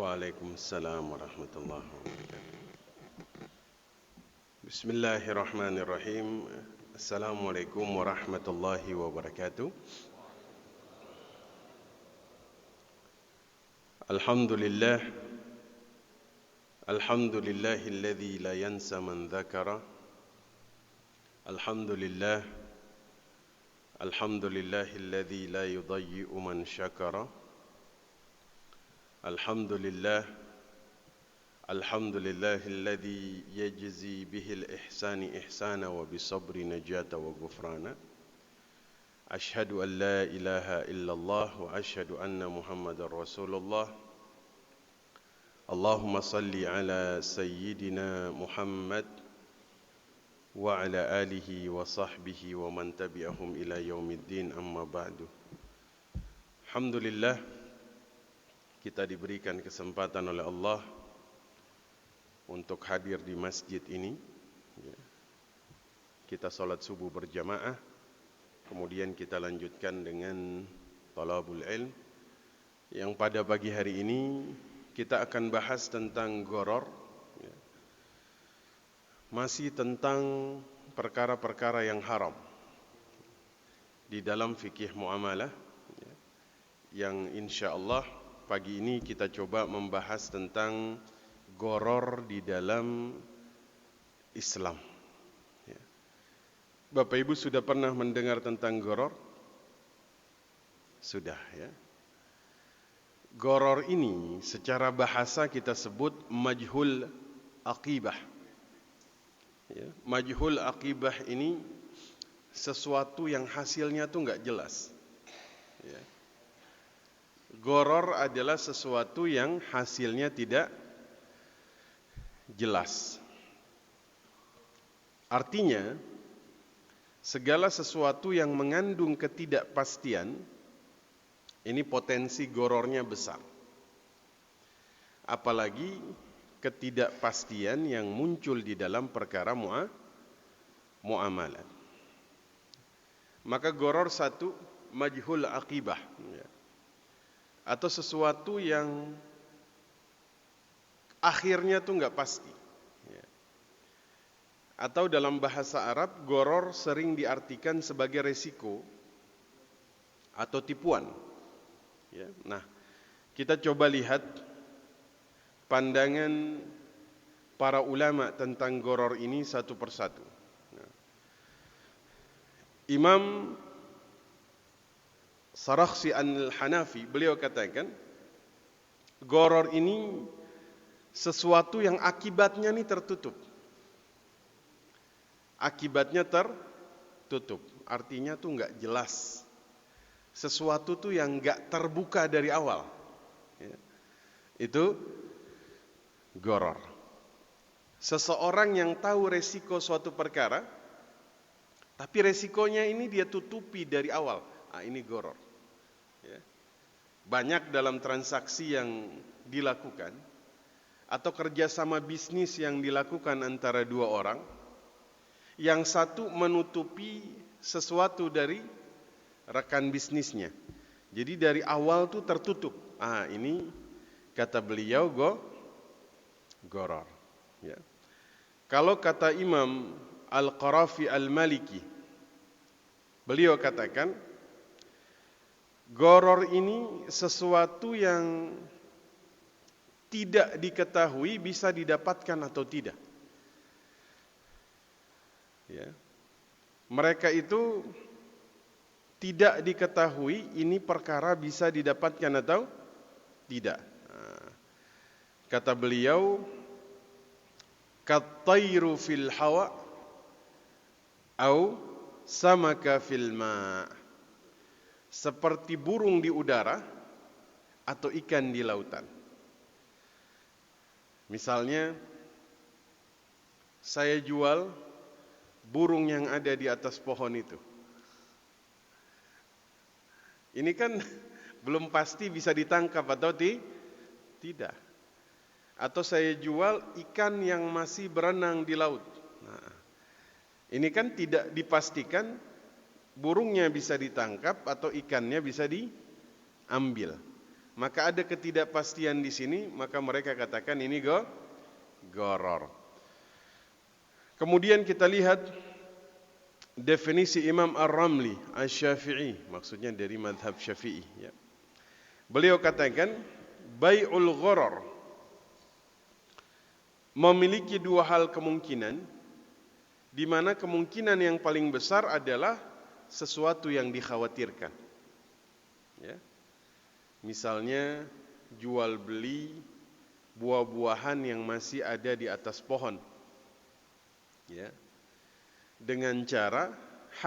Waalaikumsalam warahmatullahi wabarakatuh. Bismillahirrahmanirrahim. Assalamualaikum warahmatullahi wabarakatuh. Alhamdulillah. Alhamdulillahilladzi la yansa man dzakara. Alhamdulillah. Alhamdulillahilladzi la yudayyi'u man syakara. Alhamdulillah. Alhamdulillahilladzi yajzi bihil ihsani ihsana wa bisabri najata wa ghufrana. Ashhadu an la ilaha illallah wa ashhadu anna Muhammadar Rasulullah. Allahumma salli ala sayyidina Muhammad wa ala alihi wa sahbihi wa man tabi'ahum ila yaumiddin, amma ba'du. Alhamdulillah, kita diberikan kesempatan oleh Allah untuk hadir di masjid ini. Kita salat subuh berjamaah, kemudian kita lanjutkan dengan talabul ilm, yang pada pagi hari ini kita akan bahas tentang gharar, masih tentang perkara-perkara yang haram di dalam fikih muamalah, yang insyaallah pagi ini kita coba membahas tentang gharar di dalam Islam. Bapak Ibu sudah pernah mendengar tentang gharar? Sudah, ya. Gharar ini secara bahasa kita sebut majhul aqibah. Ya, majhul aqibah ini sesuatu yang hasilnya tuh nggak jelas. Ya. Gharar adalah sesuatu yang hasilnya tidak jelas. Artinya, segala sesuatu yang mengandung ketidakpastian, ini potensi ghararnya besar. Apalagi ketidakpastian yang muncul di dalam perkara muamalah. Maka gharar satu, majhul aqibah, atau sesuatu yang akhirnya tuh nggak pasti. Atau dalam bahasa Arab, gharar sering diartikan sebagai resiko atau tipuan. Nah, kita coba lihat pandangan para ulama tentang gharar ini satu persatu. Imam Sarakhsi Al-Hanafi, beliau katakan, gharar ini sesuatu yang akibatnya ini tertutup. Akibatnya tertutup, artinya tuh nggak jelas. Sesuatu tuh yang nggak terbuka dari awal. Itu gharar. Seseorang yang tahu resiko suatu perkara, tapi resikonya ini dia tutupi dari awal. Ini gharar. Banyak dalam transaksi yang dilakukan atau kerjasama bisnis yang dilakukan antara dua orang, yang satu menutupi sesuatu dari rekan bisnisnya. Jadi dari awal tuh tertutup. Ini kata beliau gharar. Kalau kata Imam Al-Qarafi Al-Maliki, beliau katakan, gharar ini sesuatu yang tidak diketahui bisa didapatkan atau tidak. Mereka itu tidak diketahui ini perkara bisa didapatkan atau tidak. Kata beliau, kattairu fil hawa au samaka fil ma', seperti burung di udara atau ikan di lautan. Misalnya, saya jual burung yang ada di atas pohon itu. Ini kan belum pasti bisa ditangkap atau tidak. Atau saya jual ikan yang masih berenang di laut. Ini kan tidak dipastikan burungnya bisa ditangkap atau ikannya bisa diambil. maka ada ketidakpastian di sini, maka mereka katakan ini gharar. Kemudian kita lihat definisi Imam Ar-Ramli Asy-Syafi'i, maksudnya dari mazhab Syafi'i, ya. Beliau katakan bai'ul gharar memiliki dua hal kemungkinan, di mana kemungkinan yang paling besar adalah sesuatu yang dikhawatirkan. Ya. Misalnya jual beli buah-buahan yang masih ada di atas pohon. Ya. Dengan cara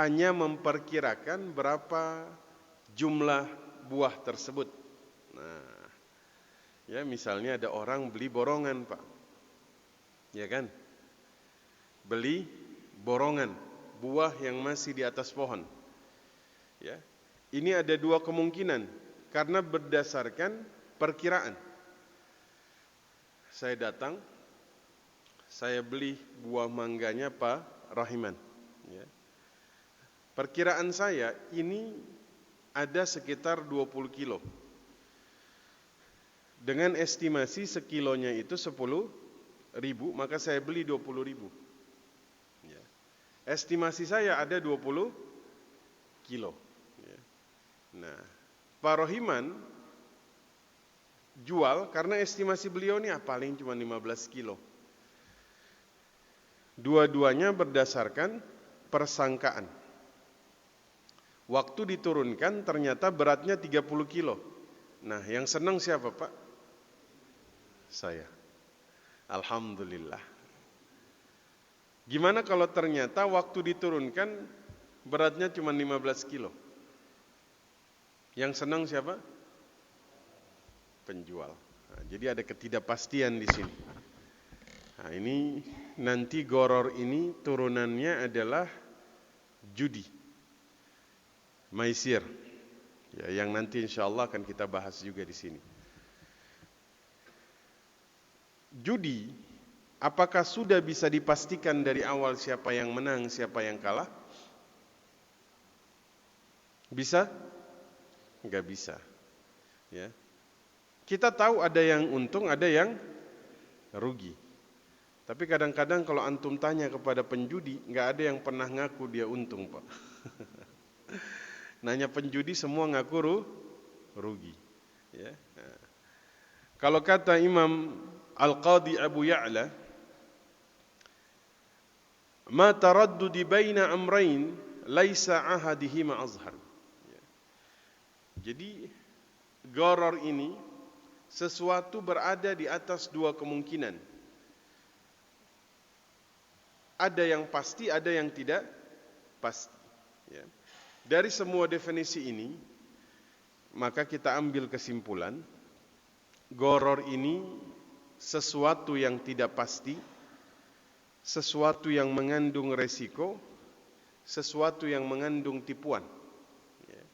hanya memperkirakan berapa jumlah buah tersebut. Nah, ya misalnya ada orang beli borongan, Pak. Ya kan? Beli borongan buah yang masih di atas pohon. Ya. Ini ada dua kemungkinan karena berdasarkan perkiraan. Saya datang, saya beli buah mangganya Pak Rahiman. Ya. Perkiraan saya ini ada sekitar 20 kilo. Dengan estimasi sekilonya itu 10.000, maka saya beli 20.000. Ya. Estimasi saya ada 20 kilo. Ya. Nah, Pak Rohiman jual karena estimasi beliau ini paling cuma 15 kilo. Dua-duanya berdasarkan persangkaan. Waktu diturunkan ternyata beratnya 30 kilo. Nah, yang senang siapa, Pak? Saya. Alhamdulillah. Gimana kalau ternyata waktu diturunkan beratnya cuma 15 kilo? Yang senang siapa? Penjual. Nah, jadi ada ketidakpastian di sini. Nah, ini nanti gharar ini turunannya adalah judi, maisir. Ya, yang nanti insyaallah akan kita bahas juga di sini. Judi, apakah sudah bisa dipastikan dari awal siapa yang menang, siapa yang kalah? Bisa? Enggak bisa. Ya. Kita tahu ada yang untung, ada yang rugi. Tapi kadang-kadang kalau antum tanya kepada penjudi, enggak ada yang pernah ngaku dia untung, Pak. Nanya penjudi semua ngaku rugi. Ya. Nah. Kalau kata Imam Al-Qadhi Abu Ya'la, ma taraddudi baina amrayn laisa ahadihima azhar. Ya. Jadi gharar ini sesuatu berada di atas dua kemungkinan. Ada yang pasti, ada yang tidak pasti. Ya. Dari semua definisi ini, maka kita ambil kesimpulan, gharar ini sesuatu yang tidak pasti, sesuatu yang mengandung resiko, sesuatu yang mengandung tipuan. Ya.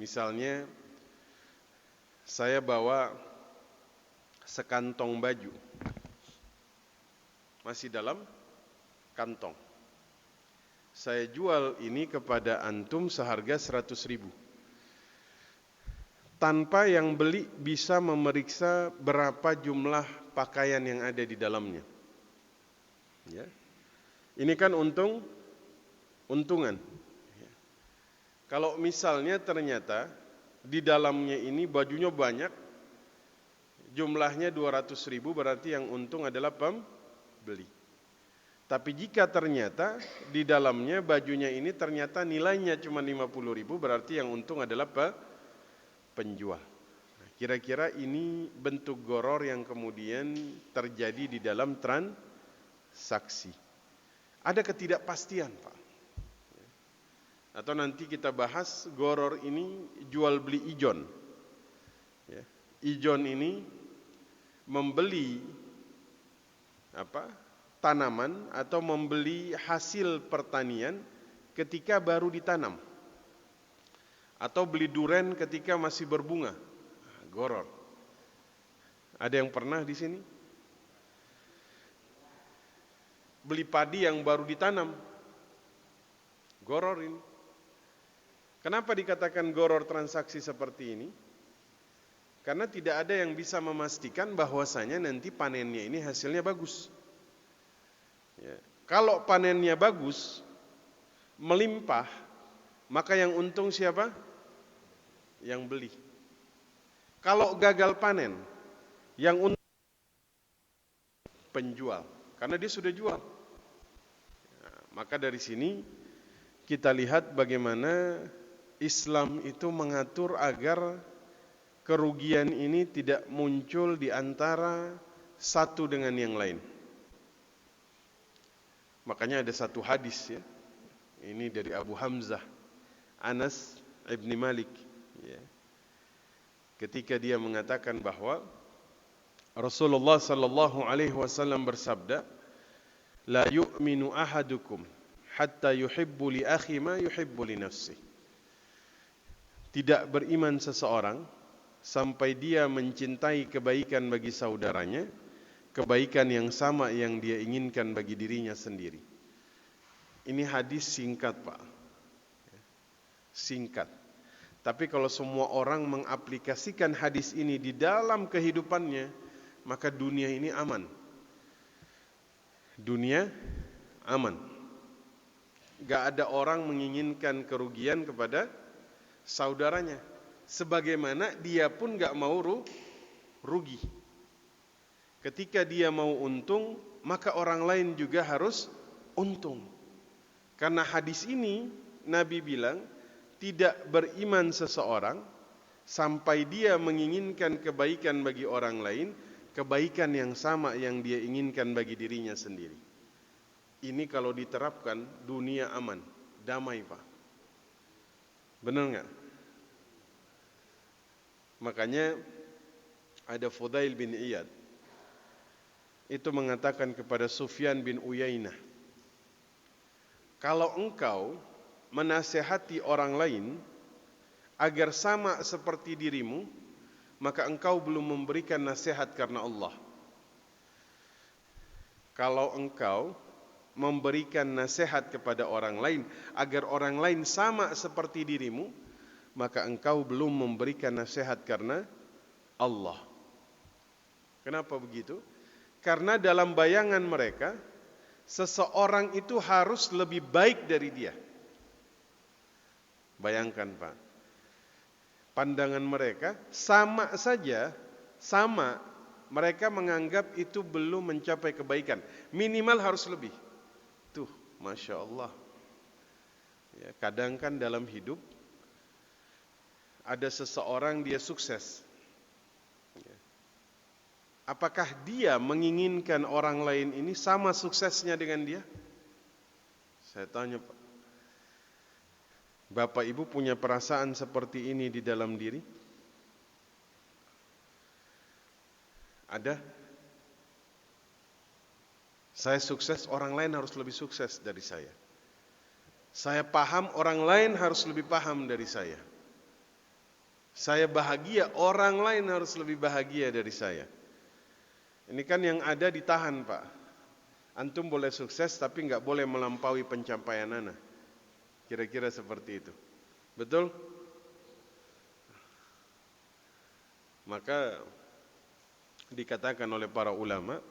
Misalnya, saya bawa sekantong baju, masih dalam kantong. Saya jual ini kepada antum seharga 100.000. Tanpa yang beli bisa memeriksa berapa jumlah pakaian yang ada di dalamnya. Ya. Ini kan untungan. Ya. Kalau misalnya ternyata di dalamnya ini bajunya banyak, jumlahnya 200.000, berarti yang untung adalah pembeli. Tapi jika ternyata di dalamnya bajunya ini ternyata nilainya cuma 50.000, berarti yang untung adalah penjual. Nah, kira-kira ini bentuk gharar yang kemudian terjadi di dalam transaksi. Ada ketidakpastian, Pak. Atau nanti kita bahas gharar ini jual beli ijon. Ya. Ijon ini membeli tanaman atau membeli hasil pertanian ketika baru ditanam. Atau beli duren ketika masih berbunga. Gharar. Ada yang pernah di sini? Beli padi yang baru ditanam. Gharar ini. Kenapa dikatakan gharar transaksi seperti ini? Karena tidak ada yang bisa memastikan bahwasanya nanti panennya ini hasilnya bagus. Ya. Kalau panennya bagus, melimpah, maka yang untung siapa? Yang beli. Kalau gagal panen, yang untung penjual, karena dia sudah jual. Nah, maka dari sini kita lihat bagaimana Islam itu mengatur agar kerugian ini tidak muncul di antara satu dengan yang lain. Makanya ada satu hadis ya. Ini dari Abu Hamzah Anas ibn Malik ya. Ketika dia mengatakan bahwa Rasulullah sallallahu alaihi wasallam bersabda, "La yu'minu ahadukum hatta yuhibbu li akhi ma yuhibbu li nafsihi." Tidak beriman seseorang sampai dia mencintai kebaikan bagi saudaranya, kebaikan yang sama yang dia inginkan bagi dirinya sendiri. Ini hadis singkat, Pak. Singkat. Tapi kalau semua orang mengaplikasikan hadis ini di dalam kehidupannya, maka dunia ini aman. Dunia aman. Gak ada orang menginginkan kerugian kepada saudaranya. Sebagaimana dia pun gak mau rugi. Ketika dia mau untung, maka orang lain juga harus untung. Karena hadis ini, Nabi bilang, tidak beriman seseorang sampai dia menginginkan kebaikan bagi orang lain, kebaikan yang sama yang dia inginkan bagi dirinya sendiri. Ini kalau diterapkan, dunia aman, damai, Pak. Benar nggak? Makanya ada Fudail bin Iyad itu mengatakan kepada Sufyan bin Uyainah, kalau engkau menasehati orang lain agar sama seperti dirimu, maka engkau belum memberikan nasihat karena Allah. Kalau engkau memberikan nasihat kepada orang lain agar orang lain sama seperti dirimu, maka engkau belum memberikan nasihat karena Allah. Kenapa begitu? Karena dalam bayangan mereka, seseorang itu harus lebih baik dari dia. Bayangkan, Pak. Pandangan mereka sama saja, sama. Mereka menganggap itu belum mencapai kebaikan. Minimal harus lebih. Tuh, Masya Allah. Ya, kadang kan dalam hidup, ada seseorang dia sukses. Ya. Apakah dia menginginkan orang lain ini sama suksesnya dengan dia? Saya tanya, Pak. Bapak Ibu punya perasaan seperti ini di dalam diri? Ada? Saya sukses, orang lain harus lebih sukses dari saya. Saya paham, orang lain harus lebih paham dari saya. Saya bahagia, orang lain harus lebih bahagia dari saya. Ini kan yang ada ditahan, Pak. Antum boleh sukses tapi nggak boleh melampaui pencapaian ana. Kira-kira seperti itu. Betul? Maka dikatakan oleh para ulama,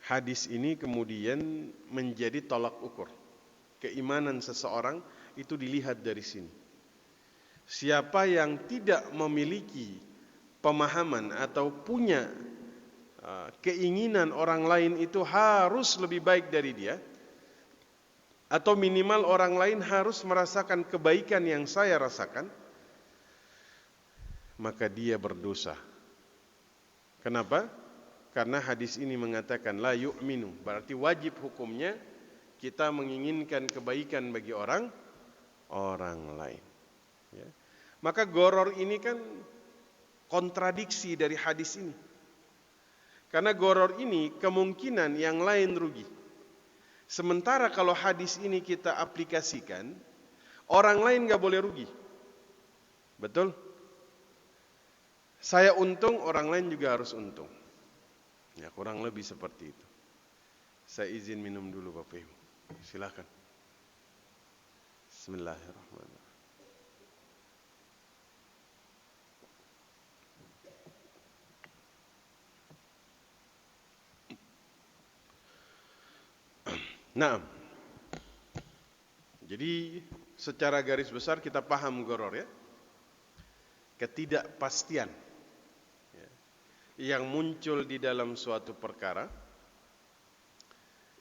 hadis ini kemudian menjadi tolak ukur. Keimanan seseorang itu dilihat dari sini. Siapa yang tidak memiliki pemahaman atau punya keinginan orang lain itu harus lebih baik dari dia, atau minimal orang lain harus merasakan kebaikan yang saya rasakan, maka dia berdosa. Kenapa? Karena hadis ini mengatakan la yu'minu, berarti wajib hukumnya kita menginginkan kebaikan bagi orang lain. Ya. Maka goror ini kan kontradiksi dari hadis ini. Karena goror ini kemungkinan yang lain rugi. Sementara kalau hadis ini kita aplikasikan, orang lain gak boleh rugi. Betul? Saya untung, orang lain juga harus untung. Ya, kurang lebih seperti itu. Saya izin minum dulu Bapak Ibu. Silakan. Bismillahirrahmanirrahim. Nah, jadi secara garis besar kita paham goror ya. Ketidakpastian ya, yang muncul di dalam suatu perkara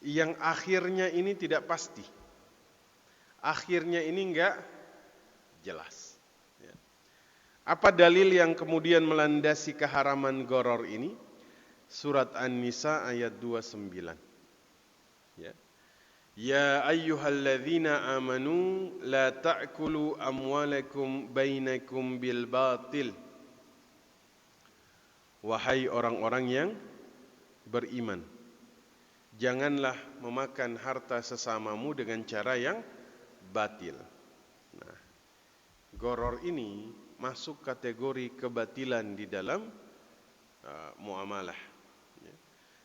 yang akhirnya ini tidak pasti. Akhirnya ini enggak jelas ya. Apa dalil yang kemudian melandasi keharaman goror ini? Surat An-Nisa ayat 29 ya. Ya ayyuhalladzina amanu la ta'kulu amwalakum bainakum bil batil. Wahai orang-orang yang beriman, janganlah memakan harta sesamamu dengan cara yang batil. Nah, goror ini masuk kategori kebatilan di dalam muamalah.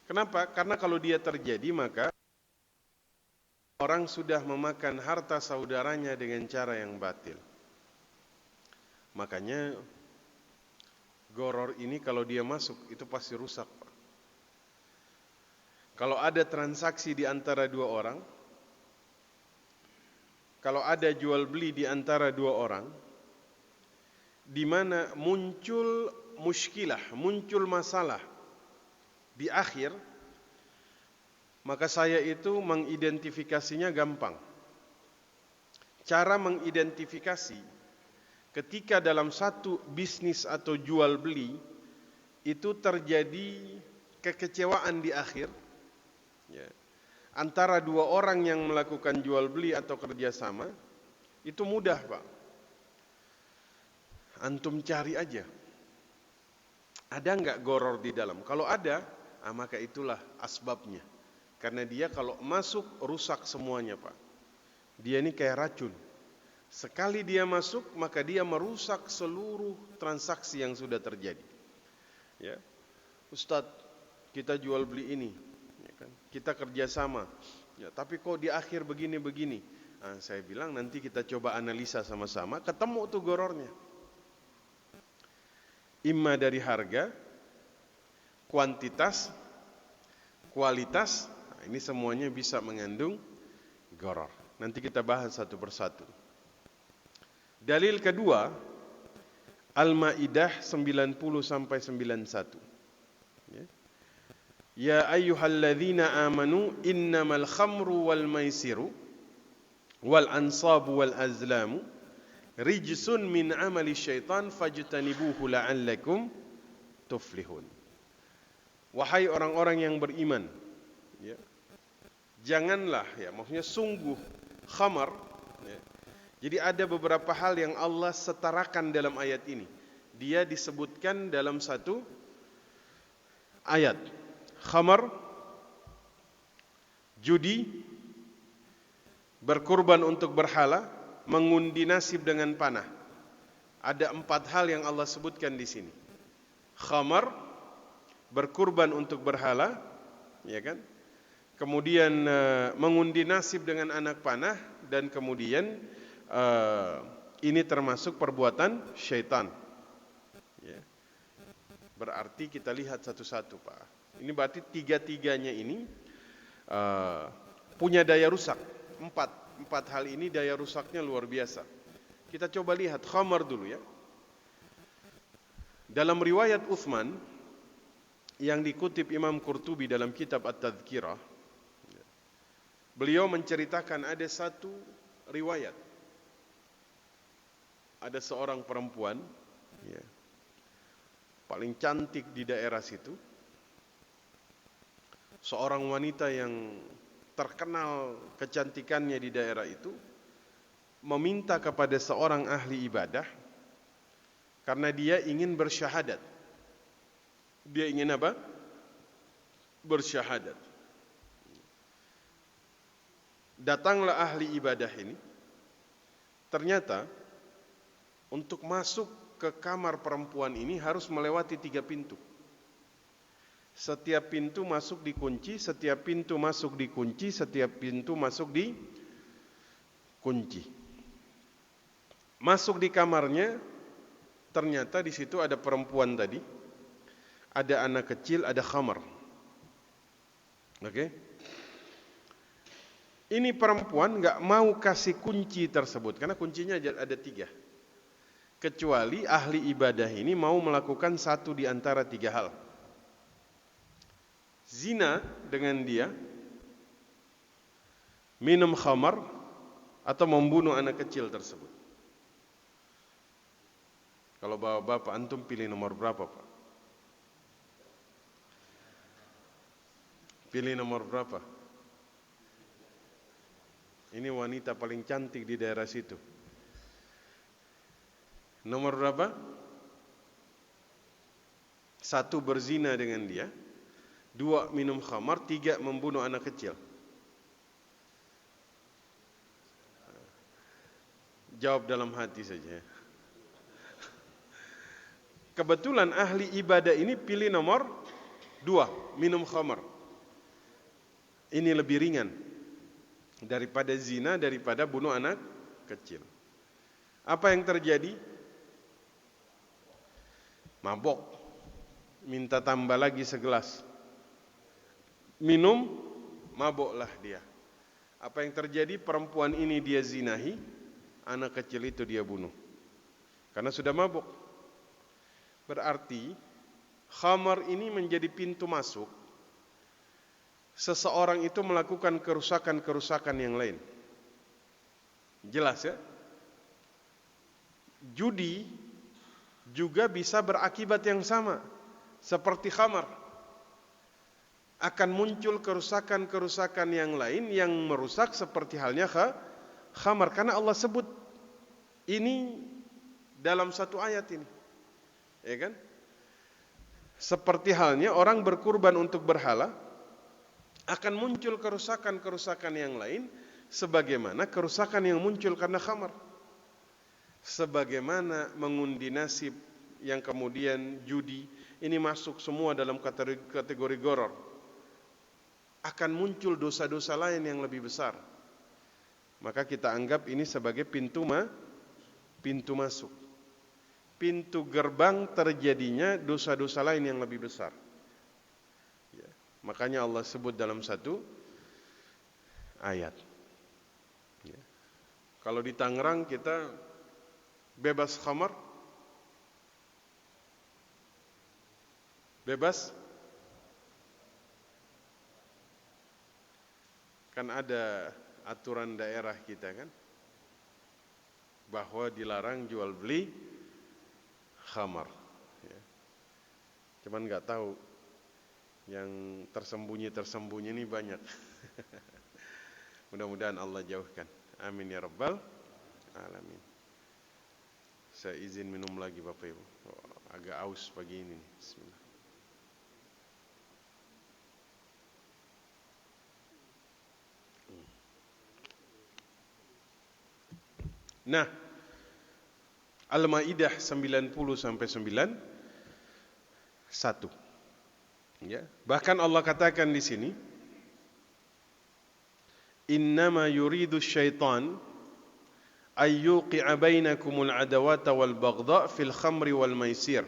Kenapa? Karena kalau dia terjadi maka orang sudah memakan harta saudaranya dengan cara yang batil. Makanya goror ini kalau dia masuk itu pasti rusak, Pak. Kalau ada transaksi di antara dua orang, kalau ada jual beli di antara dua orang, di mana muncul muskilah, muncul masalah di akhir, maka saya itu mengidentifikasinya gampang. Cara mengidentifikasi ketika dalam satu bisnis atau jual beli itu terjadi kekecewaan di akhir ya, antara dua orang yang melakukan jual beli atau kerjasama, itu mudah, Pak. Antum cari aja, ada enggak goror di dalam? Kalau ada, maka itulah asbabnya. Karena dia kalau masuk rusak semuanya, Pak. Dia ini kayak racun. Sekali dia masuk, maka dia merusak seluruh transaksi yang sudah terjadi. Ya, Ustadz, kita jual beli ini, ya kan? Kita kerjasama. Ya, tapi kok di akhir begini-begini? Saya bilang nanti kita coba analisa sama-sama, ketemu tuh gorornya. Imma dari harga, kuantitas, kualitas. Ini semuanya bisa mengandung goror. Nanti kita bahas satu persatu. Dalil kedua, Al-Maidah 90 sampai 91. Ya ayyuhalladzina amanu innamal khamru wal maisiru wal ansabu wal azlamu rijsun min amali syaitan fajtanibuhu la'allakum tuflihun. Wahai orang-orang yang beriman, ya, janganlah, ya, maksudnya sungguh khamar, ya. Jadi ada beberapa hal yang Allah setarakan dalam ayat ini. Dia disebutkan dalam satu ayat. Khamar, judi, berkurban untuk berhala, mengundi nasib dengan panah. Ada 4 hal yang Allah sebutkan di sini. Khamar, berkurban untuk berhala, ya kan? Kemudian mengundi nasib dengan anak panah, dan kemudian ini termasuk perbuatan syaitan. Ya. Berarti kita lihat satu-satu, Pak. Ini berarti 3-3-nya ini punya daya rusak. 4 hal ini daya rusaknya luar biasa. Kita coba lihat khamar dulu ya. Dalam riwayat Utsman yang dikutip Imam Qurtubi dalam kitab At-Tadhkirah, beliau menceritakan ada satu riwayat. Ada seorang perempuan, ya, paling cantik di daerah situ. Seorang wanita yang terkenal kecantikannya di daerah itu meminta kepada seorang ahli ibadah karena dia ingin bersyahadat. Dia ingin apa? Bersyahadat. Datanglah ahli ibadah ini. Ternyata untuk masuk ke kamar perempuan ini harus melewati 3 pintu. Setiap pintu masuk dikunci, setiap pintu masuk dikunci, setiap pintu masuk dikunci. Masuk di kamarnya, ternyata di situ ada perempuan tadi, ada anak kecil, ada khamar. Oke? Ini perempuan nggak mau kasih kunci tersebut karena kuncinya ada 3. Kecuali ahli ibadah ini mau melakukan satu di antara 3 hal. Zina dengan dia, minum khamar, atau membunuh anak kecil tersebut. Kalau bapak antum pilih nomor berapa, Pak? Pilih nomor berapa? Ini wanita paling cantik di daerah situ. Nomor berapa? 1 berzina dengan dia, 2 minum khamar, 3 membunuh anak kecil. Jawab dalam hati saja. Kebetulan ahli ibadah ini pilih nomor 2, minum khamar. Ini lebih ringan daripada zina, daripada bunuh anak kecil. Apa yang terjadi? Mabok, minta tambah lagi segelas. Minum, maboklah dia. Apa yang terjadi? Perempuan ini dia zinahi, anak kecil itu dia bunuh. Karena sudah mabok. Berarti khamar ini menjadi pintu masuk seseorang itu melakukan kerusakan-kerusakan yang lain. Jelas ya? Judi juga bisa berakibat yang sama seperti khamar. Akan muncul kerusakan-kerusakan yang lain yang merusak seperti halnya khamar. Karena Allah sebut ini dalam satu ayat ini. Ya kan? Seperti halnya orang berkurban untuk berhala, akan muncul kerusakan-kerusakan yang lain sebagaimana kerusakan yang muncul karena khamar. Sebagaimana mengundi nasib yang kemudian judi, ini masuk semua dalam kategori goror. Akan muncul dosa-dosa lain yang lebih besar. Maka kita anggap ini sebagai pintu masuk. Pintu gerbang terjadinya dosa-dosa lain yang lebih besar. Makanya Allah sebut dalam satu ayat. Kalau di Tangerang kita bebas khamar, bebas, kan ada aturan daerah kita kan, bahwa dilarang jual beli khamar. Cuman nggak tahu. Yang tersembunyi ini banyak. Mudah-mudahan Allah jauhkan. Amin ya rabbal alamin. Saya izin minum lagi Bapak Ibu. Agak aus pagi ini. Bismillah. Nah, Al-Maidah 90 sampai 91. Ya, bahkan Allah katakan di sini, innama yuridu syaitan ay yuqi'a bainakumul adawata wal baghdha fil khamri wal maisir.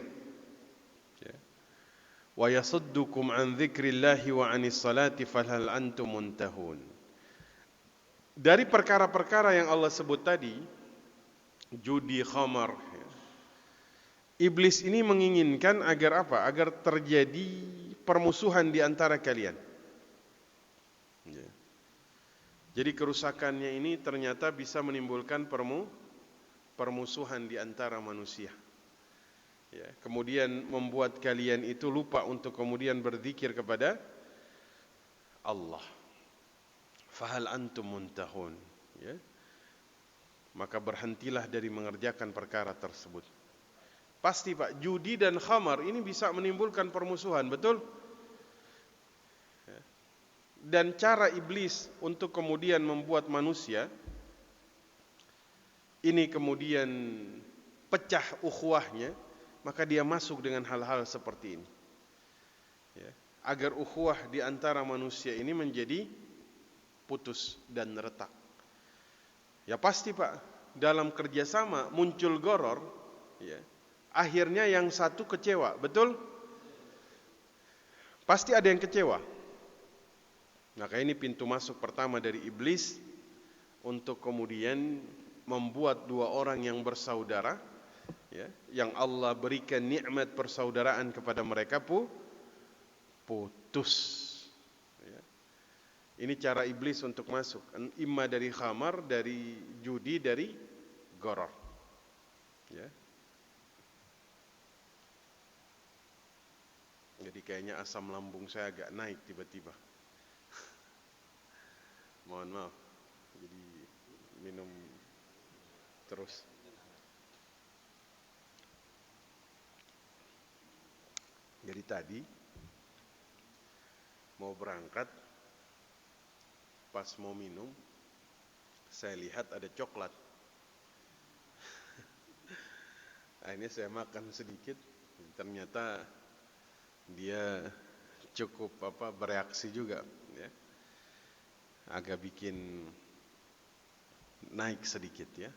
Ya. Wa yasuddukum an dzikrillahi wa 'anis salati fahal antum muntahun. Dari perkara-perkara yang Allah sebut tadi, judi, khamar, ya. Iblis ini menginginkan agar apa? Agar terjadi permusuhan di antara kalian. Ya. Jadi kerusakannya ini ternyata bisa menimbulkan permusuhan di antara manusia. Ya. Kemudian membuat kalian itu lupa untuk kemudian berzikir kepada Allah. Fahal antum muntahun. Ya. Maka berhentilah dari mengerjakan perkara tersebut. Pasti Pak, judi dan khamar ini bisa menimbulkan permusuhan, betul? Dan cara iblis untuk kemudian membuat manusia ini kemudian pecah ukhuwahnya, maka dia masuk dengan hal-hal seperti ini. Ya, agar ukhuwah di antara manusia ini menjadi putus dan retak. Ya pasti Pak, dalam kerjasama muncul goror, ya. Akhirnya yang satu kecewa, betul? Pasti ada yang kecewa. Maka ini pintu masuk pertama dari iblis untuk kemudian membuat dua orang yang bersaudara, ya, yang Allah berikan nikmat persaudaraan kepada mereka putus. Ya. Ini cara iblis untuk masuk, imma dari khamar, dari judi, dari gharar. Ya. Jadi kayaknya asam lambung saya agak naik tiba-tiba. Mohon maaf. Jadi minum terus. Jadi tadi mau berangkat, pas mau minum, saya lihat ada coklat. Akhirnya saya makan sedikit, ternyata dia cukup bereaksi juga, ya. Agak bikin naik sedikit, ya.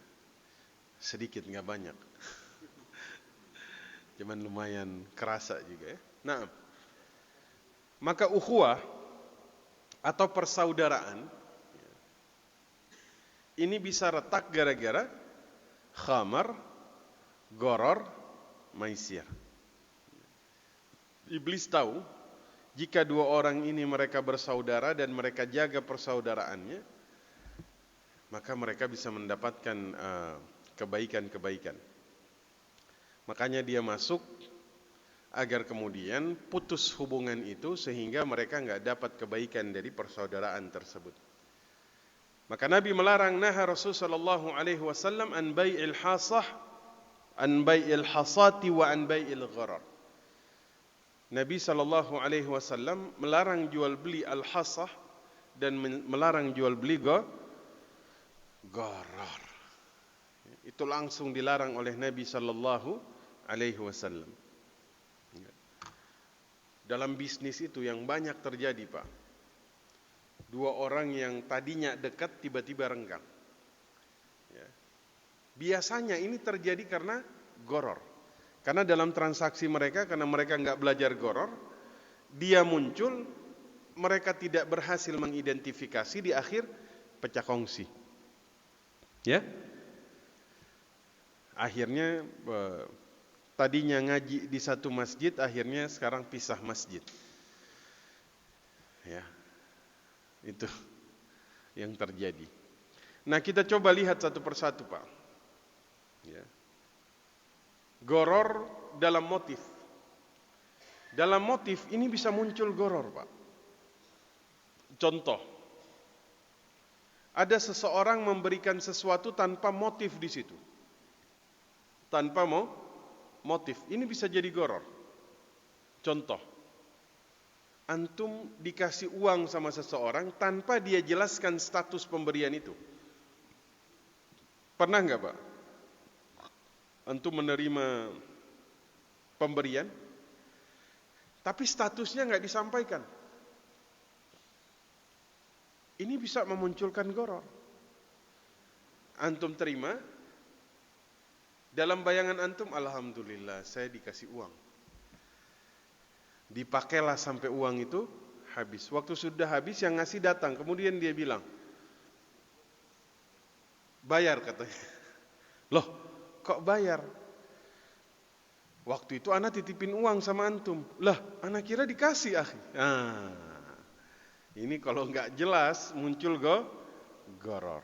Sedikit, nggak banyak. Cuman lumayan kerasa juga, ya. Nah, maka ukhuwah atau persaudaraan ini bisa retak gara-gara khamar, gharar, maisir. Iblis tahu jika dua orang ini mereka bersaudara dan mereka jaga persaudaraannya, maka mereka bisa mendapatkan kebaikan-kebaikan. Makanya dia masuk agar kemudian putus hubungan itu sehingga mereka enggak dapat kebaikan dari persaudaraan tersebut. Maka Nabi melarang, naha Rasul sallallahu alaihi wasallam an bai'il hasah, an bai'il hasati wa an bai'il gharar. Nabi sallallahu alaihi wasallam melarang jual beli al-hasah dan melarang jual beli gharar. Itu langsung dilarang oleh Nabi sallallahu alaihi wasallam. Dalam bisnis itu yang banyak terjadi, Pak. Dua orang yang tadinya dekat tiba-tiba renggang. Ya. Biasanya ini terjadi karena gharar. Karena dalam transaksi mereka, karena mereka enggak belajar gharar, dia muncul, mereka tidak berhasil mengidentifikasi, di akhir pecah kongsi. Ya. Akhirnya tadinya ngaji di satu masjid, akhirnya sekarang pisah masjid. Ya. Itu yang terjadi. Nah, kita coba lihat satu persatu, Pak. Ya. Gharar dalam motif. Dalam motif ini bisa muncul gharar, Pak. Contoh. Ada seseorang memberikan sesuatu tanpa motif di situ. Tanpa motif. Ini bisa jadi gharar. Contoh. Antum dikasih uang sama seseorang tanpa dia jelaskan status pemberian itu. Pernah enggak, Pak? Antum menerima pemberian, tapi statusnya enggak disampaikan. Ini bisa memunculkan gharar. Antum terima, dalam bayangan antum, alhamdulillah saya dikasih uang. Dipakailah sampai uang itu habis. Waktu sudah habis, yang ngasih datang, kemudian dia bilang, bayar, katanya. Loh, kok bayar? Waktu itu anak titipin uang sama antum. Lah, anak kira dikasih, akhi. Ini kalau enggak jelas muncul gharar.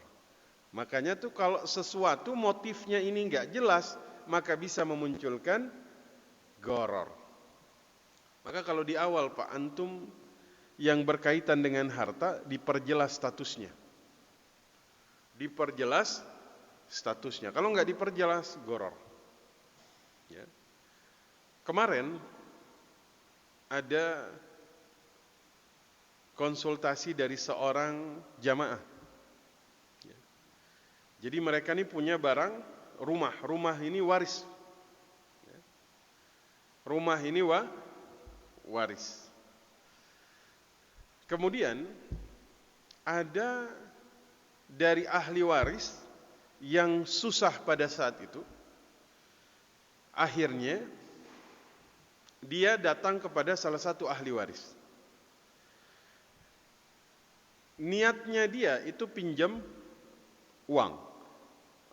Makanya tuh kalau sesuatu motifnya ini enggak jelas, maka bisa memunculkan gharar. Maka kalau di awal, Pak, antum yang berkaitan dengan harta diperjelas statusnya. Diperjelas statusnya. Kalau enggak diperjelas, gharar. Ya. Kemarin ada konsultasi dari seorang jamaah. Ya. Jadi mereka ini punya barang rumah. Rumah ini waris. Ya. Rumah ini waris. Kemudian ada dari ahli waris yang susah pada saat itu. Akhirnya dia datang kepada salah satu ahli waris. niatnya dia itu pinjam uang.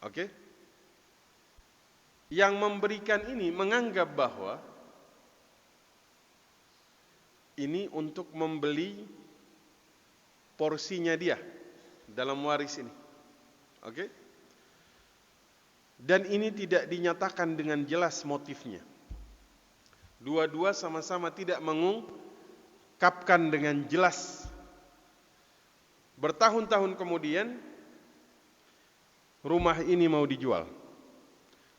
Oke? Yang memberikan ini menganggap bahwa ini untuk membeli porsinya dia dalam waris ini. Oke? Dan ini tidak dinyatakan dengan jelas motifnya. Dua-dua sama-sama tidak mengungkapkan dengan jelas. Bertahun-tahun kemudian rumah ini mau dijual.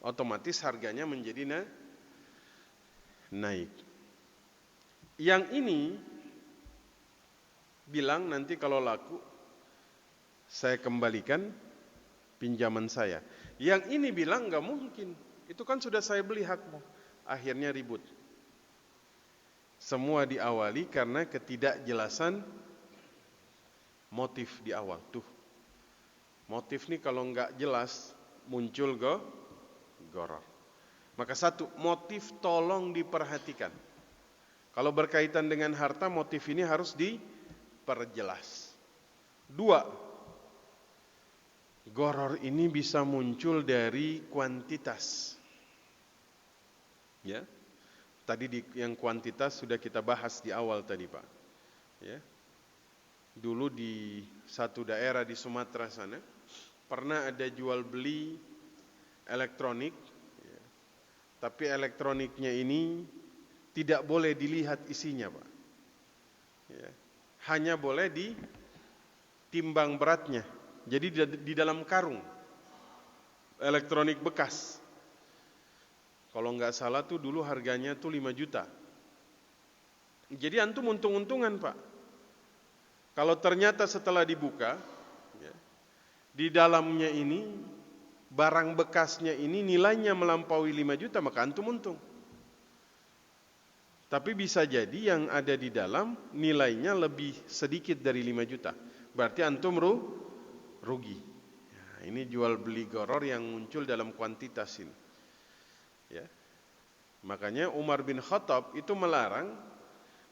Otomatis harganya menjadi naik. Yang ini bilang nanti kalau laku saya kembalikan pinjaman saya. Yang ini bilang nggak mungkin. Itu kan sudah saya beli hakmu. Akhirnya ribut. Semua diawali karena ketidakjelasan motif di awal. Tuh, motif nih kalau nggak jelas muncul gharar. Maka satu, motif tolong diperhatikan. Kalau berkaitan dengan harta, motif ini harus diperjelas. Dua, gharar ini bisa muncul dari kuantitas. Ya. Tadi yang kuantitas sudah kita bahas di awal tadi, Pak. Ya. Dulu di satu daerah di Sumatera sana pernah ada jual beli elektronik, ya. Tapi elektroniknya ini tidak boleh dilihat isinya, Pak. Ya. Hanya boleh ditimbang beratnya. Jadi di dalam karung elektronik bekas. Kalau nggak salah tuh dulu harganya tuh 5 juta. Jadi antum untung-untungan, Pak. Kalau ternyata setelah dibuka, ya, di dalamnya ini barang bekasnya ini nilainya melampaui 5 juta, maka antum untung. Tapi bisa jadi yang ada di dalam nilainya lebih sedikit dari 5 juta. Berarti antum rugi. Ya, ini jual beli gharar yang muncul dalam kuantitas ini. Ya. Makanya Umar bin Khattab itu melarang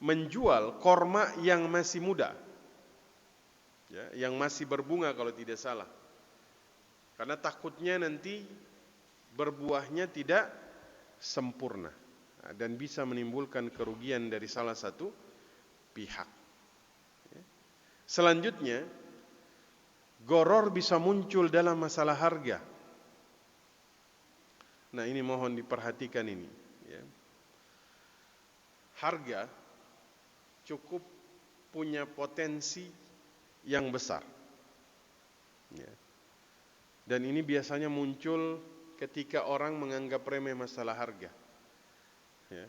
menjual korma yang masih muda. Ya, yang masih berbunga kalau tidak salah. Karena takutnya nanti berbuahnya tidak sempurna dan bisa menimbulkan kerugian dari salah satu pihak. Ya. Selanjutnya, gharar bisa muncul dalam masalah harga. Nah, ini mohon diperhatikan ini. Ya. Harga cukup punya potensi yang besar. Ya. Dan ini biasanya muncul ketika orang menganggap remeh masalah harga. Ya.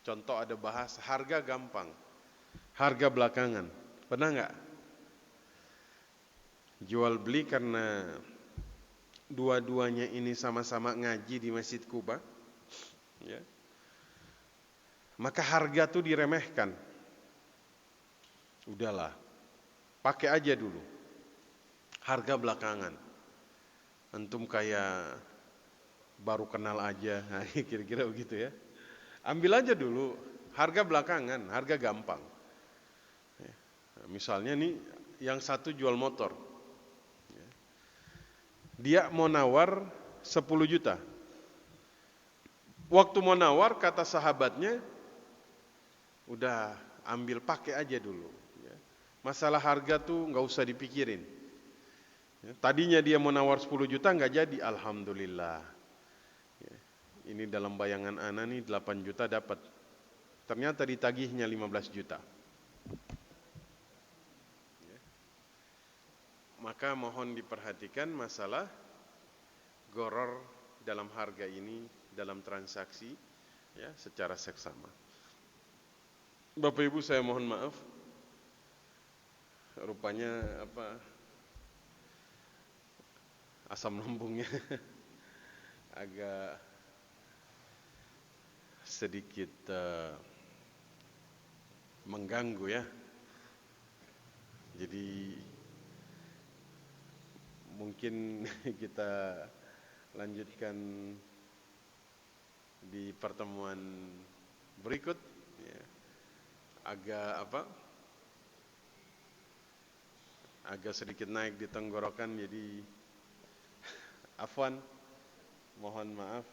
Contoh ada bahas harga gampang, harga belakangan. Pernah nggak? Jual beli karena dua-duanya ini sama-sama ngaji di Masjid Kuba, ya. Maka harga tuh diremehkan. Udahlah, pakai aja dulu. Harga belakangan. Antum kayak baru kenal aja, nah, kira-kira begitu ya. Ambil aja dulu, harga belakangan, harga gampang. Ya. Misalnya nih, yang satu jual motor. Dia mau nawar 10 juta. Waktu mau nawar kata sahabatnya, udah ambil pakai aja dulu. Ya. Masalah harga tuh nggak usah dipikirin. Ya. Tadinya dia mau nawar 10 juta nggak jadi, alhamdulillah. Ya. Ini dalam bayangan ana nih 8 juta dapat. Ternyata ditagihnya 15 juta. Maka mohon diperhatikan masalah gharar dalam harga ini, dalam transaksi, ya, secara seksama. Bapak Ibu, saya mohon maaf. Rupanya asam lambungnya agak sedikit mengganggu ya. Jadi mungkin kita lanjutkan di pertemuan berikut. Ya. Agak agak sedikit naik di tenggorokan, jadi afwan, mohon maaf.